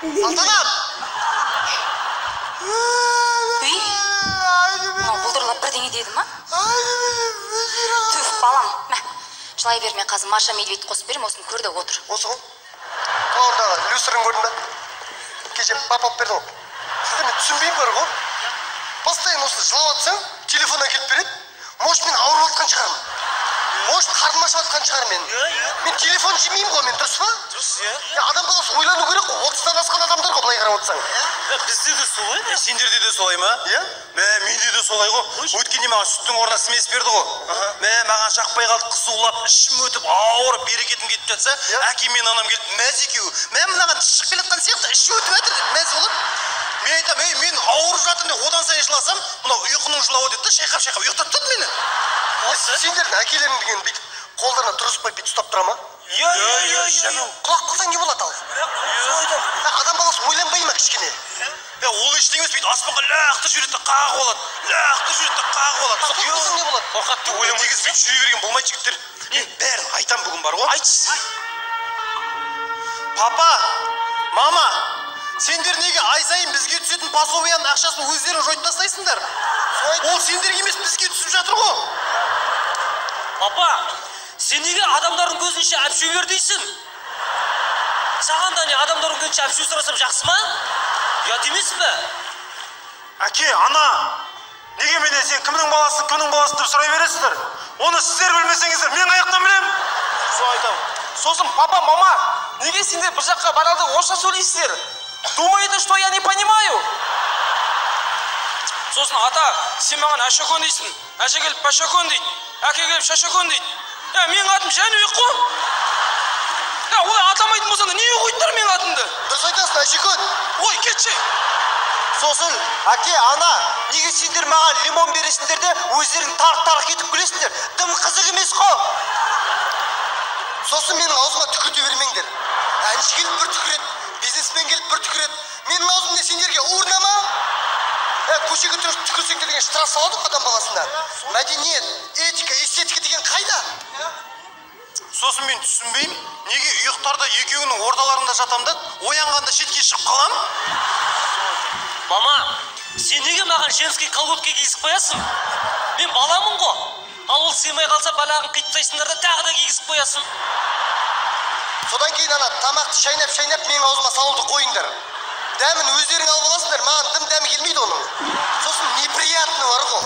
Салтанат! Үй? Мынау бұлдырлап бірдеңе деді ма? Түф, балам. Мә, жылай берме қазір Маша Медведь қосып берем, осыны көр де отыр. Осы ғой. Құлағындағы люстрын көрдің бе? Кеше папа берді ғой. Сізді мен түсінбеймін бар ғой. Постоянно осы жылап атсаң, телефоннан келіп береді. Может, мен ауырып атқан шығармын. Может, қарным ашып атқан шығар мен. Мен телефон жемеймін ғой, мен дұрыс па? Дұрыс, иә. Адам баласы ойлану керек қой. 30-дан асқан адамдар ғой, былай қарап отырсаң. Бізде де солай ма? Сендерде де солай ма? Иә. Менде де солай ғой. Өткенде маған сүттің орнына смес берді ғой. Маған жақпай қалды, қызулап, ішім өтіп, ауырып, берекетім кетіп жатса, әкем мен анам келіп, мәз екеуі. Мынаған шығып келе жатқан сияқты, іші өтіп жатыр деп мәз болып. Мен айтамын, мен ауырып жатырмын деп одан сайын жыласам, мынау ұйқының жылауы деді, шайқап ұйықтатып тастады мені. Сендердің әкелерің деген бүйтіп қолдарына тұрғызып қойып бүйтіп ұстап тұра ма? Құлақ қылсаң не болады ал? Адам баласы ойланбай ма кішкене? Ол ештеңе емес, бүйтіп аспанға лақты жүреді, қағып алады. Құлақ қылсаң не болады? Қорқатты ойланбай бүйтіп жүре берген болмайды жігіттер. Мен бәрін айтам бүгін бар ғой. Айтшы. Папа, мама, сендер неге ай сайын бізге түсетін пособияның ақшасын өздерің жойып тастайсыңдар? Ол сендерге емес бізге түсіп жатыр ғой. Папа, сен неге адамдардың көзінше әпшу бер дейсің? Саған да не адамдардың көзінше әпшу сұрасам жақсы ма? Ұят емес пе? Әке, ана, неге менен сен кімнің баласын деп сұрай бересіздер? Оны сіздер білмесеңіздер, мен аяқтан білем. Сол айтам. Сосын папа, мама, неге сендер бір жаққа баралды орысша сөйлейсіздер? Думаете, что я не понимаю? Сосын ата, сен маған әшекон дейсің. Әже келіп пашекон дейді. Әке келіп шашекон дейді. Менің атым Жәнібек қой. Олай атамайтын болсаңда неге қойдыңдар менің атымды? Дұрыс айтасың, әшекон. Ой, кетші. Сосын, әке, ана, неге сендер маған лимон бересіңдер де өздерің тарқ-тарқ етіп күлесіңдер? Дым қызық емес қой. Сосын менің аузыма түкірте бермеңдер. Әнші келіп бір түкіреді, бизнесмен келіп бір түкіреді. Менің аузымда сендерге урна ма? Көшеге түкірсеңдер деген штраф салады ғой адам баласына. Мәдениет, этика, эстетика деген қайда? Сосын мен түсінбеймін, неге ұйықтарда екеуінің орталарында жатам да, оянғанда шетке шығып қалам? Мама, сен неге маған женский колготке кигізіп қоясың? Мен баламын ғой. Ал ол сыймай қалса балағын қиып тастайсыңдар да тағы да кигізіп қоясың. Содан кейін ана тамақты шайнап менің аузыма салуды қойыңдар. Дәмін өздерің алып аласыңдар, маған дым дәмі келмейді оның. Сосын неприятный бар ғой.